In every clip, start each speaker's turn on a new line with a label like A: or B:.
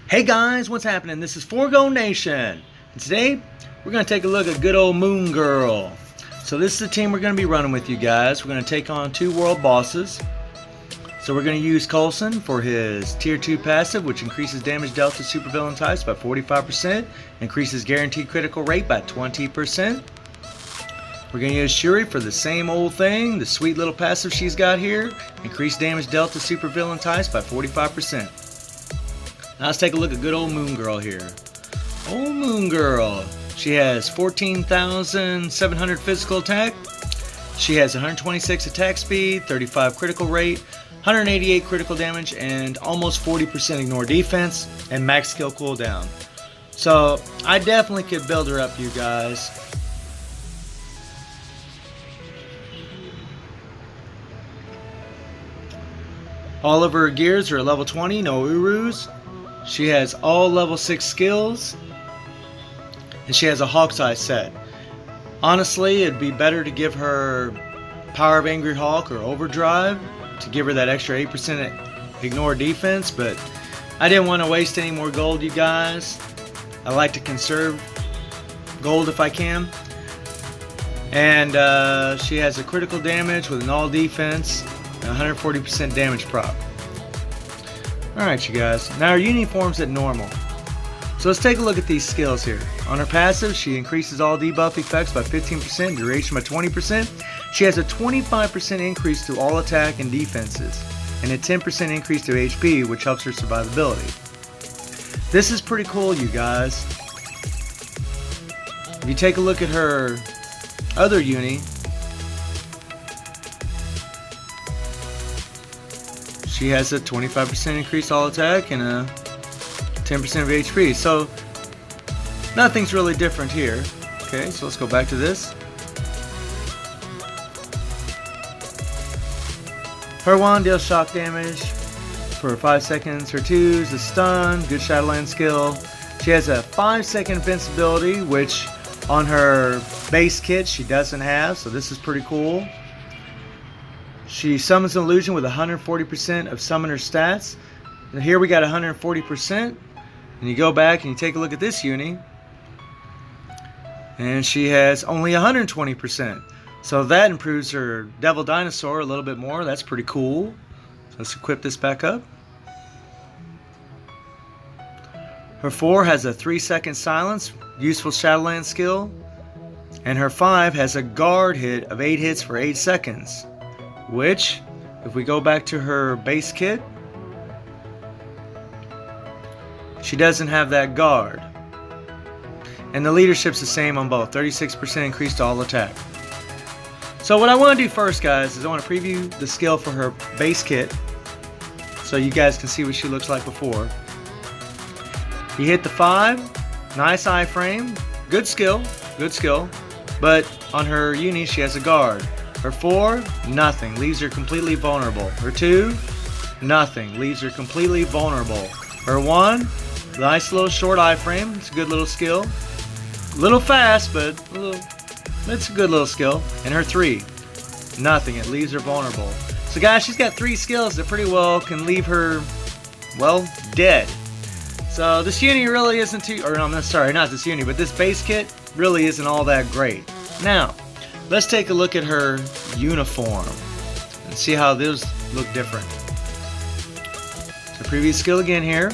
A: Hey guys, what's happening? This is Forgo Nation, and today we're going to take a look at good old Moon Girl. So this is the team we're going to be running with, you guys. We're going to take on two world bosses. So we're going to use Coulson for his tier 2 passive, which increases damage dealt to supervillain types by 45%, increases guaranteed critical rate by 20%. We're going to use Shuri for the same old thing, the sweet little passive she's got here, increased damage dealt to supervillain types by 45%. Now let's take a look at good old Moon Girl here. Old Moon Girl. She has 14,700 physical attack. She has 126 attack speed, 35 critical rate, 188 critical damage, and almost 40% ignore defense, and max skill cooldown. So I definitely could build her up, you guys. All of her gears are level 20, no Urus. She has all level 6 skills, and she has a Hawk's Eye set. Honestly, it'd be better to give her Power of Angry Hawk or Overdrive to give her that extra 8% ignore defense, but I didn't want to waste any more gold, you guys. I like to conserve gold if I can. And she has a critical damage with an all defense and 140% damage prop. Alright, you guys, now her uniform's at normal. So let's take a look at these skills here. On her passive, she increases all debuff effects by 15%, duration by 20%. She has a 25% increase to all attack and defenses, and a 10% increase to HP, which helps her survivability. This is pretty cool, you guys. If you take a look at her other uni, she has a 25% increase all attack and a 10% of HP. So nothing's really different here. Okay, so let's go back to this. Her 1 deals shock damage for 5 seconds. Her 2 is a stun, good Shadowland skill. She has a 5-second invincibility, which on her base kit she doesn't have, so this is pretty cool. She summons an illusion with 140% of summoner stats. And here we got 140%. And you go back and you take a look at this uni, and she has only 120%. So that improves her Devil Dinosaur a little bit more. That's pretty cool. So let's equip this back up. Her 4 has a 3-second silence, useful Shadowland skill. And her 5 has a guard hit of 8 hits for 8 seconds. Which, if we go back to her base kit, she doesn't have that guard. And the leadership's the same on both, 36% increase to all attack. So what I want to do first, guys, is I want to preview the skill for her base kit, so you guys can see what she looks like before. You hit the 5, nice iframe, good skill, but on her uni she has a guard. Her 4, nothing, leaves her completely vulnerable. Her 2, nothing, leaves her completely vulnerable. Her 1, nice little short iframe, it's a good little skill. A little fast, but it's a good little skill. And her 3, nothing, it leaves her vulnerable. So guys, she's got 3 skills that pretty well can leave her, well, dead. So this uni really isn't too, or I'm sorry, not this uni, but this base kit really isn't all that great. Now, let's take a look at her uniform and see how those look different. So previous skill again here.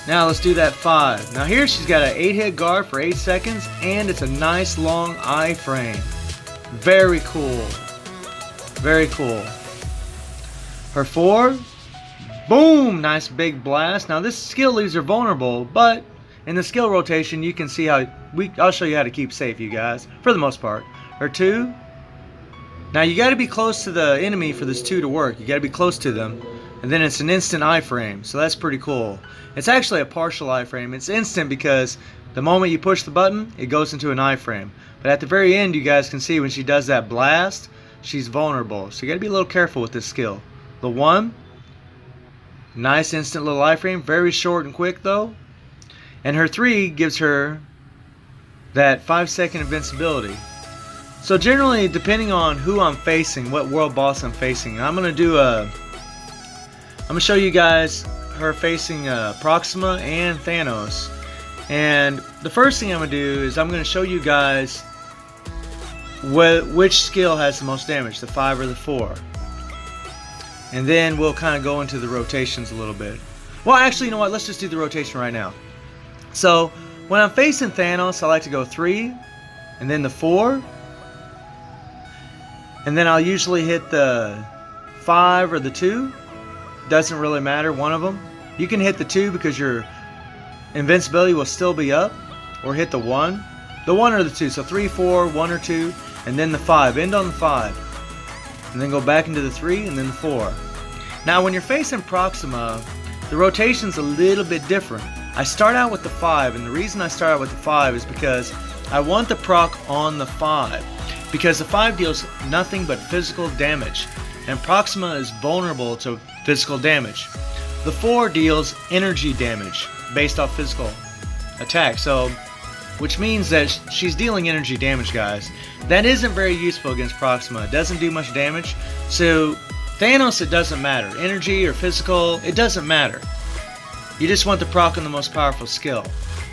A: Now let's do that 5. Now here she's got an 8-hit guard for 8 seconds, and it's a nice long iframe. Very cool. Very cool. Her 4, boom, nice big blast. Now this skill leaves her vulnerable, but in the skill rotation, you can see how I'll show you how to keep safe, you guys, for the most part. Her 2. Now you got to be close to the enemy for this 2 to work. You got to be close to them, and then it's an instant iframe. So that's pretty cool. It's actually a partial iframe. It's instant because the moment you push the button, it goes into an iframe. But at the very end, you guys can see when she does that blast, she's vulnerable. So you got to be a little careful with this skill. The 1, nice instant little iframe, very short and quick though. And her 3 gives her that 5-second invincibility. So generally, depending on who I'm facing, what world boss I'm facing, I'm going to do a I'm gonna show you guys her facing Proxima and Thanos. And the first thing I'm gonna do is I'm gonna show you guys which skill has the most damage, the 5 or the 4. And then we'll kind of go into the rotations a little bit. Well, actually, you know what? Let's just do the rotation right now. So when I'm facing Thanos, I like to go 3, and then the 4, and then I'll usually hit the 5 or the 2. Doesn't really matter, one of them. You can hit the 2 because your invincibility will still be up, or hit the 1. The 1 or the 2, so 3, 4, 1 or 2, and then the 5. End on the 5. And then go back into the 3, and then the 4. Now when you're facing Proxima, the rotation's a little bit different. I start out with the 5, and the reason I start out with the 5 is because I want the proc on the 5. Because the 5 deals nothing but physical damage, and Proxima is vulnerable to physical damage. The 4 deals energy damage based off physical attack, so which means that she's dealing energy damage, guys. That isn't very useful against Proxima. It doesn't do much damage. So Thanos, it doesn't matter. Energy or physical, it doesn't matter. You just want the proc on the most powerful skill.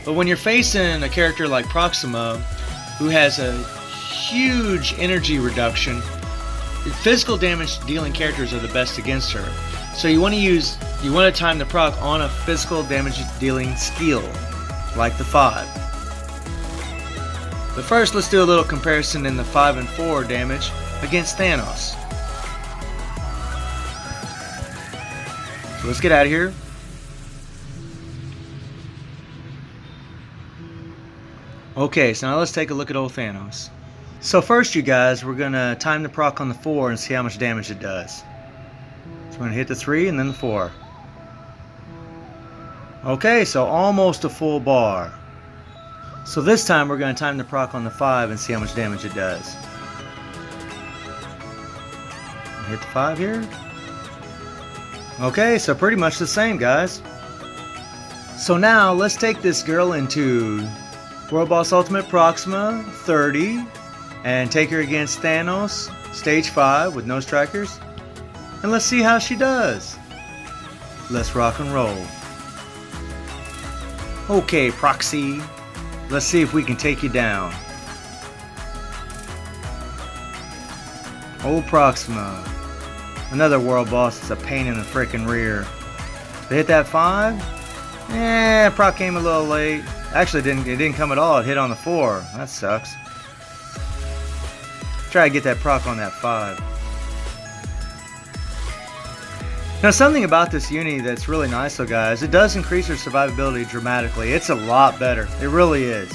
A: But when you're facing a character like Proxima, who has a huge energy reduction, physical damage dealing characters are the best against her. So you want to time the proc on a physical damage dealing skill, like the 5. But first, let's do a little comparison in the 5 and 4 damage against Thanos. So let's get out of here. Okay, so now let's take a look at old Thanos. So first, you guys, we're gonna time the proc on the 4 and see how much damage it does. So we're gonna hit the 3 and then the 4. Okay, so almost a full bar. So this time we're gonna time the proc on the 5 and see how much damage it does. Hit the 5 here. Okay, so pretty much the same, guys. So now let's take this girl into World Boss Ultimate Proxima 30 and take her against Thanos Stage 5 with no strikers, and let's see how she does. Let's rock and roll. Okay, Proxy, let's see if we can take you down. Old Proxima, another world boss is a pain in the frickin' rear. They hit that 5. Proc came a little late. Actually, it didn't come at all. It hit on the 4. That sucks. Try to get that proc on that 5. Now, something about this uni that's really nice, though, guys, it does increase her survivability dramatically. It's a lot better. It really is.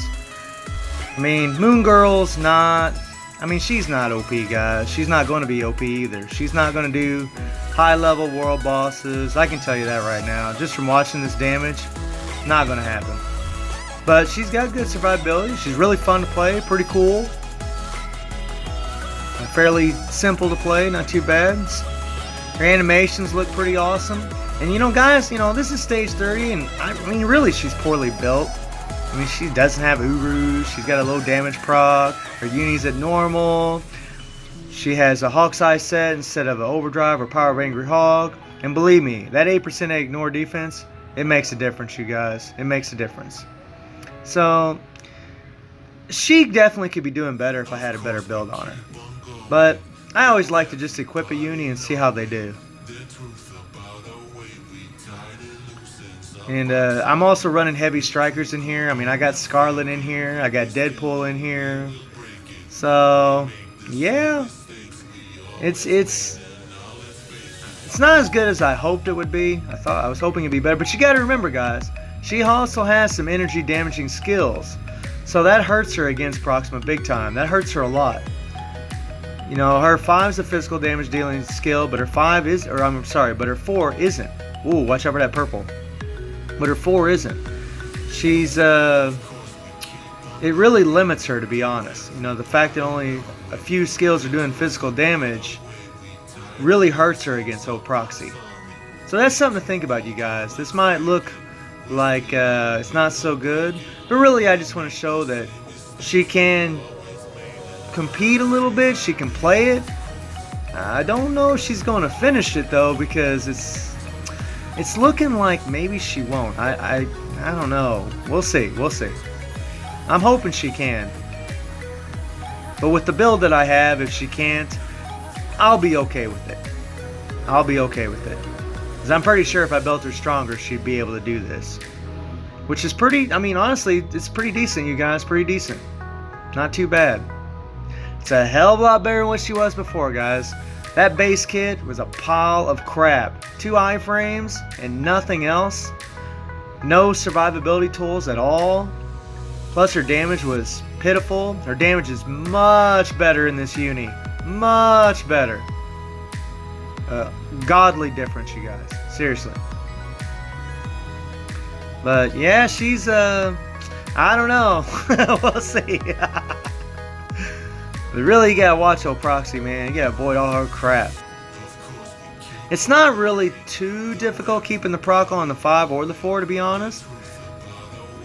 A: I mean, Moon Girl's not... I mean, she's not OP, guys. She's not going to be OP either. She's not going to do high-level world bosses. I can tell you that right now. Just from watching this damage, not going to happen. But she's got good survivability. She's really fun to play. Pretty cool. Fairly simple to play. Not too bad. Her animations look pretty awesome. And, you know, guys, you know, this is stage 30, and I mean, really, she's poorly built. I mean, she doesn't have Urus. She's got a low damage proc. Her uni's at normal. She has a Hawk's Eye set instead of an Overdrive or Power of Angry Hog. And believe me, that 8% ignore defense, it makes a difference, you guys. It makes a difference. So, she definitely could be doing better if I had a better build on her. But I always like to just equip a uni and see how they do. And I'm also running heavy strikers in here. I mean, I got Scarlet in here. I got Deadpool in here. So, yeah. It's not as good as I hoped it would be. I was hoping it'd be better. But you got to remember, guys, she also has some energy damaging skills. So that hurts her against Proxima big time. That hurts her a lot. You know, her 5's a physical damage dealing skill, but her 5 is, or I'm sorry, but her 4 isn't. Ooh, watch out for that purple. But her 4 isn't. She's, it really limits her, to be honest. You know, the fact that only a few skills are doing physical damage really hurts her against old Proxy. So that's something to think about, you guys. This might look like it's not so good, but really I just want to show that she can compete a little bit. She can play it. I don't know if she's going to finish it, though, because it's... It's looking like maybe she won't. I don't know. We'll see. We'll see. I'm hoping she can. But with the build that I have, if she can't, I'll be okay with it. I'll be okay with it. Because I'm pretty sure if I built her stronger, she'd be able to do this. Which is pretty, I mean, honestly, it's pretty decent, you guys. Pretty decent. Not too bad. It's a hell of a lot better than what she was before, guys. That base kit was a pile of crap. 2 iframes and nothing else. No survivability tools at all. Plus her damage was pitiful. Her damage is much better in this uni. Much better. Godly difference, you guys. Seriously. But yeah, she's I don't know. We'll see. But really, you gotta watch old Proxy, man. You gotta avoid all her crap. It's not really too difficult keeping the proc on the 5 or the 4, to be honest.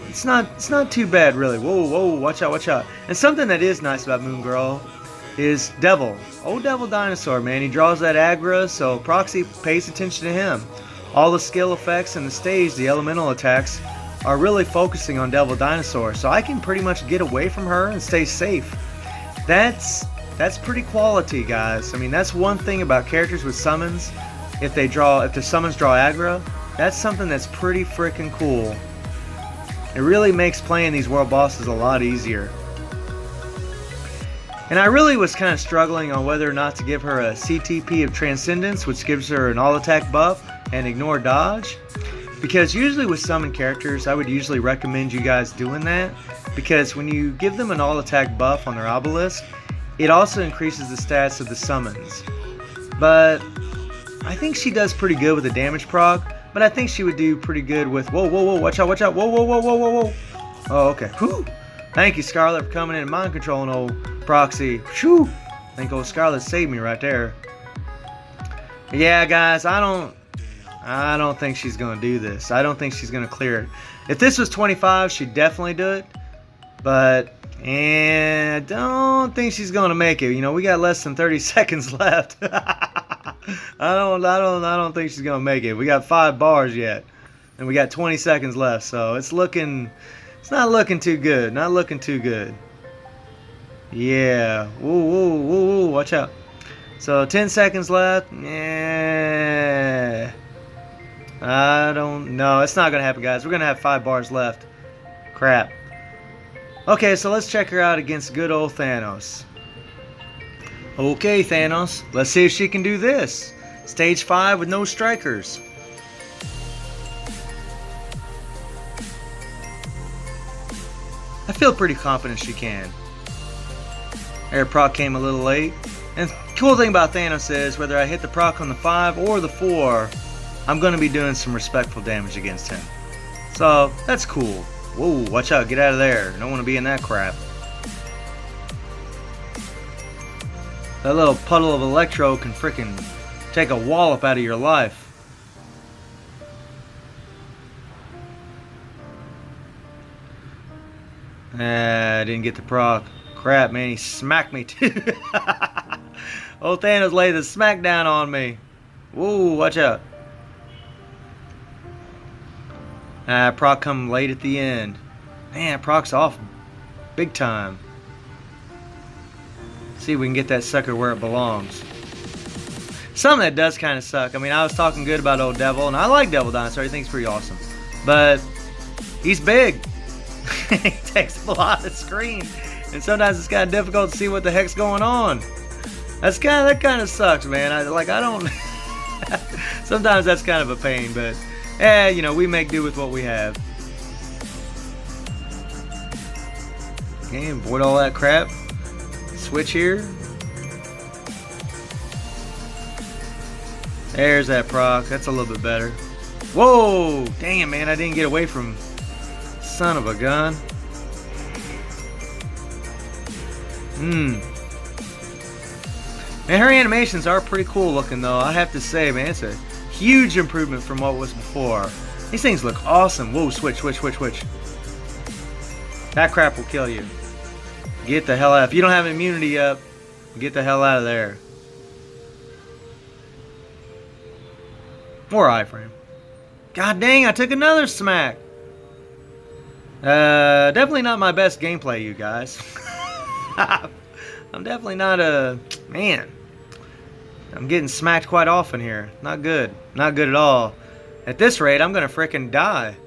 A: It's not too bad, really. Whoa, whoa, watch out, watch out. And something that is nice about Moon Girl is Devil. Old Devil Dinosaur, man. He draws that aggro, so Proxy pays attention to him. All the skill effects and the stage, the elemental attacks, are really focusing on Devil Dinosaur. So I can pretty much get away from her and stay safe. That's pretty quality, guys. I mean, that's one thing about characters with summons. If the summons draw aggro, that's something that's pretty freaking cool. It really makes playing these world bosses a lot easier. And I really was kind of struggling on whether or not to give her a CTP of Transcendence, which gives her an all attack buff and ignore dodge. Because usually with summon characters, I would usually recommend you guys doing that. Because when you give them an all attack buff on their obelisk, it also increases the stats of the summons. But I think she does pretty good with the damage proc. But I think she would do pretty good with... Whoa, whoa, whoa, watch out, watch out. Whoa, whoa, whoa, whoa, whoa, whoa. Oh, okay. Whew. Thank you, Scarlet, for coming in and mind controlling old Proxy. Whew. I think old Scarlet saved me right there. Yeah, guys, I don't think she's going to do this. I don't think she's going to clear it. If this was 25, she'd definitely do it. But I don't think she's going to make it. You know, we got less than 30 seconds left. I don't think she's going to make it. We got 5 bars yet. And we got 20 seconds left. So it's not looking too good. Not looking too good. Yeah. Woo, woo, woo, woo. Watch out. So 10 seconds left. Yeah. I don't know. It's not going to happen, guys. We're going to have 5 bars left. Crap. Okay, so let's check her out against good old Thanos. Okay, Thanos. Let's see if she can do this. Stage 5 with no strikers. I feel pretty confident she can. Air proc came a little late. And the cool thing about Thanos is, whether I hit the proc on the 5 or the 4, I'm going to be doing some respectful damage against him. So, that's cool. Whoa, watch out, get out of there. Don't want to be in that crap. That little puddle of electro can frickin' take a wallop out of your life. I didn't get the proc. Crap, man, he smacked me too. Old Thanos laid the smackdown on me. Whoa, watch out. Proc come late at the end. Man, proc's off big time. See if we can get that sucker where it belongs. Something that does kind of suck. I mean, I was talking good about old Devil, and I like Devil Dinosaur. I think he's pretty awesome. But he's big. He takes a lot of screen. And sometimes it's kind of difficult to see what the heck's going on. That kind of sucks, man. I don't... Sometimes that's kind of a pain, but... you know, we make do with what we have. Okay, avoid all that crap. Switch here. There's that proc. That's a little bit better. Whoa! Damn, man, I didn't get away from... Son of a gun. Man, her animations are pretty cool looking, though. I have to say, man, it's a huge improvement from what was before. These things look awesome. Whoa, switch, switch, switch, switch. That crap will kill you. Get the hell out. If you don't have immunity up, get the hell out of there. Or iframe. God dang, I took another smack. Definitely not my best gameplay, you guys. I'm definitely not a... Man. I'm getting smacked quite often here. Not good. Not good at all. At this rate, I'm gonna frickin' die.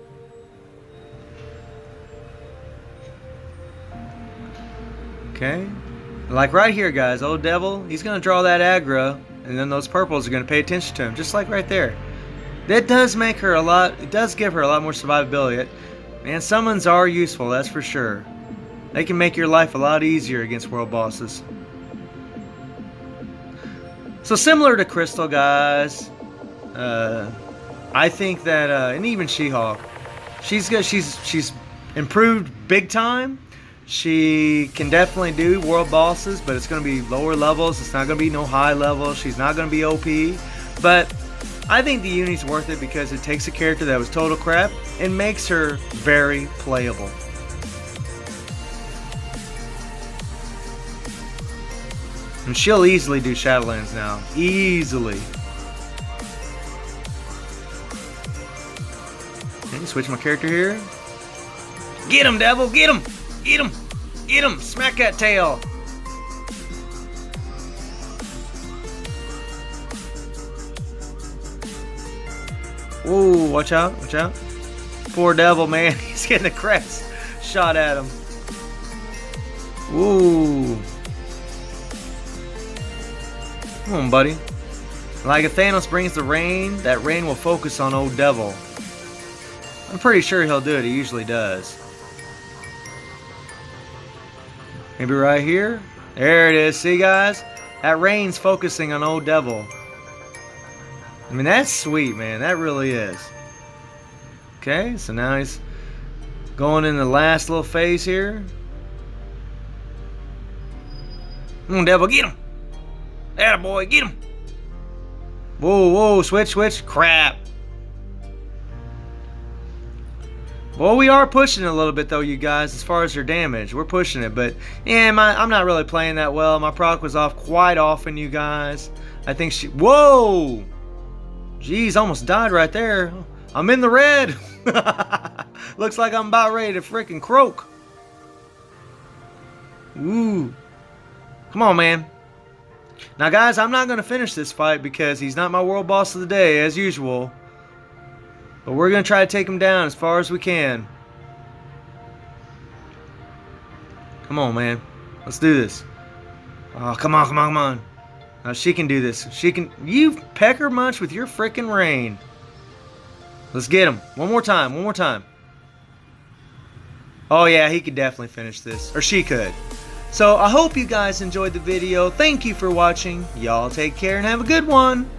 A: Okay. Like right here, guys. Old devil, he's gonna draw that aggro, and then those purples are gonna pay attention to him, just like right there. That does make her a lot... It does give her a lot more survivability. Man, summons are useful, that's for sure. They can make your life a lot easier against world bosses. So similar to Crystal, guys, I think that, and even She-Hulk, she's good. She's improved big time. She can definitely do world bosses, but it's going to be lower levels. It's not going to be no high levels. She's not going to be OP. But I think the Uni's worth it because it takes a character that was total crap and makes her very playable. And she'll easily do Shadowlands now. Easily. Okay, switch my character here. Get him, devil! Get him! Get him! Get him! Smack that tail! Whoa, watch out, watch out. Poor devil, man. He's getting the crest shot at him. Whoa. Come on, buddy. Like if Thanos brings the rain, that rain will focus on old devil. I'm pretty sure he'll do it. He usually does. Maybe right here. There it is. See, guys? That rain's focusing on old devil. I mean, that's sweet, man. That really is. Okay, so now he's going in the last little phase here. Come on, devil. Get him. Attaboy, get him! Whoa, whoa, switch, switch. Crap. Well, we are pushing it a little bit, though, you guys, as far as her damage. We're pushing it, but, yeah, I'm not really playing that well. My proc was off quite often, you guys. I think she... Whoa! Jeez, almost died right there. I'm in the red. Looks like I'm about ready to freaking croak. Ooh. Come on, man. Now, guys, I'm not going to finish this fight because he's not my world boss of the day, as usual. But we're going to try to take him down as far as we can. Come on, man. Let's do this. Oh, come on, come on, come on. Now, she can do this. She can... You pecker munch with your freaking rain. Let's get him. One more time, one more time. Oh, yeah, he could definitely finish this. Or she could. So, I hope you guys enjoyed the video. Thank you for watching. Y'all take care and have a good one.